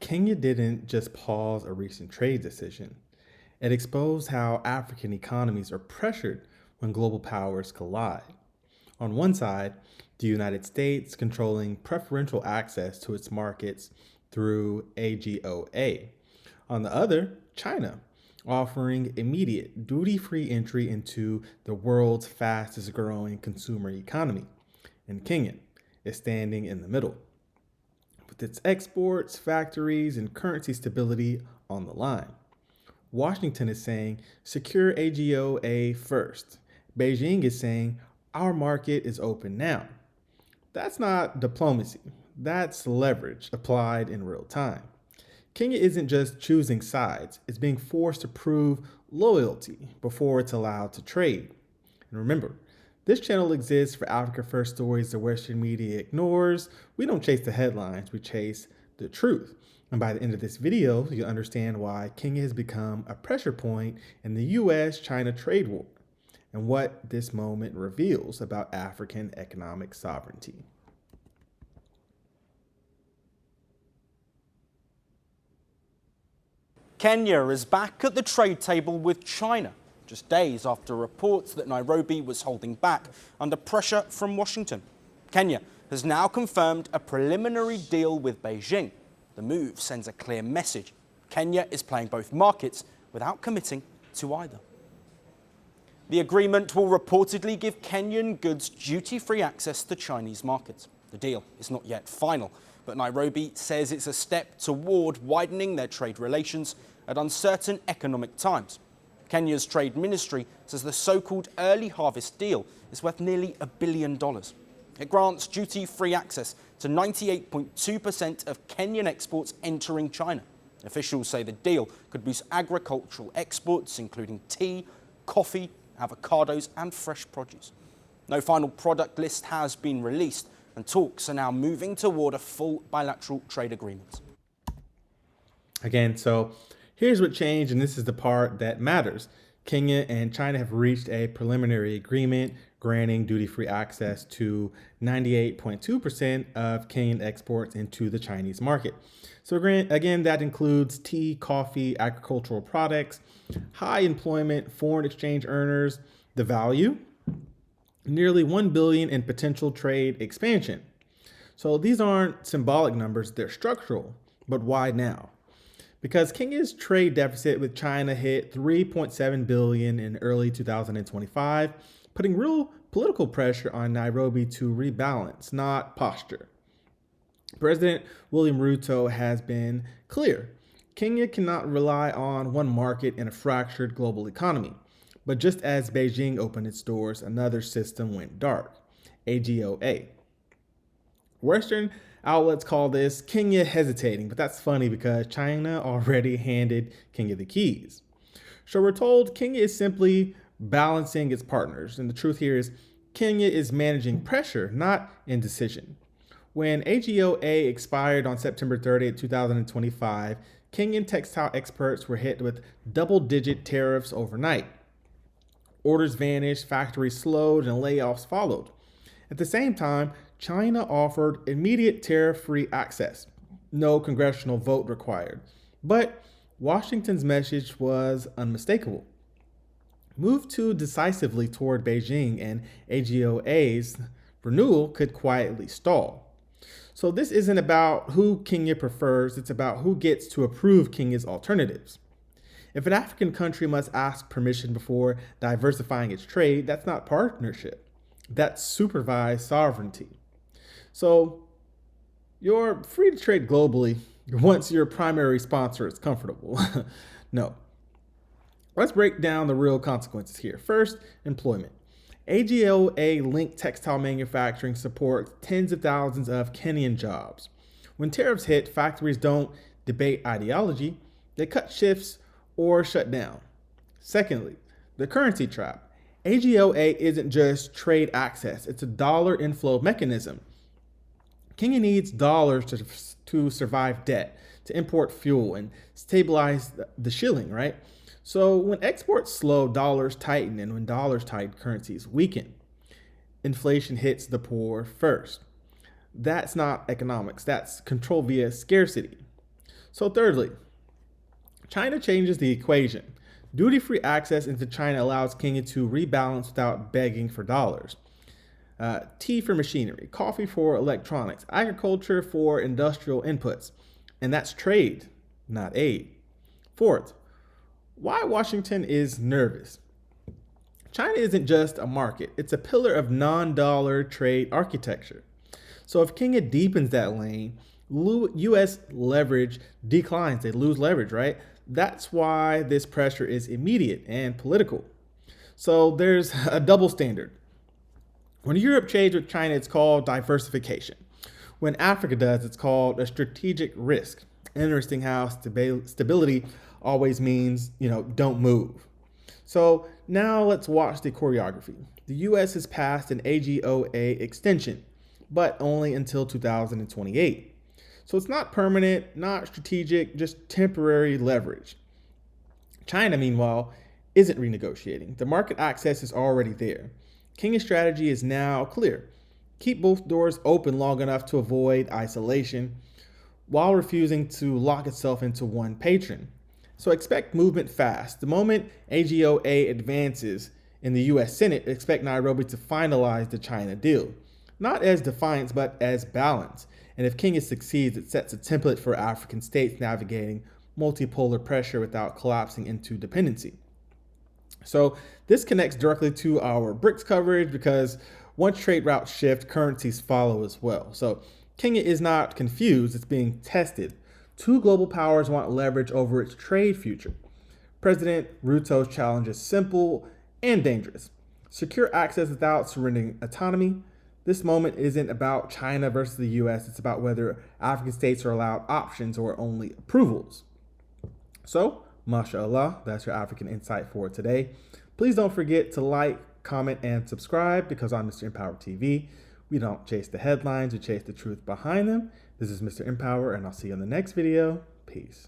Kenya didn't just pause a recent trade decision. It exposed how African economies are pressured when global powers collide. On one side, the United States controlling preferential access to its markets through AGOA. On the other, China offering immediate duty-free entry into the world's fastest growing consumer economy. And Kenya is standing in the middle, with its exports, factories, and currency stability on the line. Washington is saying, secure AGOA first. Beijing is saying, our market is open now. That's not diplomacy. That's leverage applied in real time. Kenya isn't just choosing sides, it's being forced to prove loyalty before it's allowed to trade. And remember, this channel exists for Africa First stories the Western media ignores. We don't chase the headlines, we chase the truth. And by the end of this video, you'll understand why Kenya has become a pressure point in the US-China trade war and what this moment reveals about African economic sovereignty. Kenya is back at the trade table with China, just days after reports that Nairobi was holding back under pressure from Washington. Kenya has now confirmed a preliminary deal with Beijing. The move sends a clear message. Kenya is playing both markets without committing to either. The agreement will reportedly give Kenyan goods duty-free access to Chinese markets. The deal is not yet final, but Nairobi says it's a step toward widening their trade relations at uncertain economic times. Kenya's trade ministry says the so-called early harvest deal is worth nearly $1 billion. It grants duty-free access to 98.2% of Kenyan exports entering China. Officials say the deal could boost agricultural exports, including tea, coffee, avocados, and fresh produce. No final product list has been released, and talks are now moving toward a full bilateral trade agreement. Again, so here's what changed, and this is the part that matters. Kenya and China have reached a preliminary agreement granting duty-free access to 98.2% of Kenyan exports into the Chinese market. So again, that includes tea, coffee, agricultural products, high employment, foreign exchange earners, the value, nearly $1 billion in potential trade expansion. So these aren't symbolic numbers, they're structural. But why now? Because Kenya's trade deficit with China hit $3.7 billion in early 2025, putting real political pressure on Nairobi to rebalance, not posture. President William Ruto has been clear. Kenya cannot rely on one market in a fractured global economy. But just as Beijing opened its doors, another system went dark, AGOA. Western outlets call this Kenya hesitating, but that's funny because China already handed Kenya the keys. So we're told Kenya is simply balancing its partners. And the truth here is Kenya is managing pressure, not indecision. When AGOA expired on September 30th, 2025, Kenyan textile exports were hit with double-digit tariffs overnight. Orders vanished, factories slowed, and layoffs followed. At the same time, China offered immediate tariff-free access. No congressional vote required. But Washington's message was unmistakable. Move too decisively toward Beijing and AGOA's renewal could quietly stall. So this isn't about who Kenya prefers, it's about who gets to approve Kenya's alternatives. If an African country must ask permission before diversifying its trade, that's not partnership. That's supervised sovereignty. So you're free to trade globally once your primary sponsor is comfortable. No. Let's break down the real consequences here. First, employment. AGOA-linked textile manufacturing supports tens of thousands of Kenyan jobs. When tariffs hit, factories don't debate ideology, they cut shifts or shut down. Secondly, the currency trap. AGOA isn't just trade access, it's a dollar inflow mechanism. Kenya needs dollars to survive debt, to import fuel and stabilize the shilling, right? So when exports slow, dollars tighten, and when dollars tighten, currencies weaken. Inflation hits the poor first. That's not economics, that's control via scarcity. So thirdly, China changes the equation. Duty-free access into China allows Kenya to rebalance without begging for dollars. Tea for machinery, coffee for electronics, agriculture for industrial inputs. And that's trade, not aid. Fourth, why Washington is nervous. China isn't just a market, it's a pillar of non-dollar trade architecture. So if Kenya deepens that lane, U.S. leverage declines. They lose leverage, right? That's why this pressure is immediate and political. So there's a double standard. When Europe trades with China, it's called diversification. When Africa does, it's called a strategic risk. Interesting how stability always means, don't move. So now let's watch the choreography. The U.S. has passed an AGOA extension, but only until 2028. So it's not permanent, not strategic, just temporary leverage. China, meanwhile, isn't renegotiating. The market access is already there. Kenya's strategy is now clear. Keep both doors open long enough to avoid isolation while refusing to lock itself into one patron. So expect movement fast. The moment AGOA advances in the US Senate, expect Nairobi to finalize the China deal. Not as defiance, but as balance. And if Kenya succeeds, it sets a template for African states navigating multipolar pressure without collapsing into dependency. So this connects directly to our BRICS coverage because once trade routes shift, currencies follow as well. So Kenya is not confused, it's being tested. Two global powers want leverage over its trade future. President Ruto's challenge is simple and dangerous. Secure access without surrendering autonomy. This moment isn't about China versus the US, it's about whether African states are allowed options or only approvals. So, mashallah, that's your African insight for today. Please don't forget to like, comment, and subscribe because I'm MrEmpowerTV. We don't chase the headlines, we chase the truth behind them. This is Mr. Empower, and I'll see you in the next video. Peace.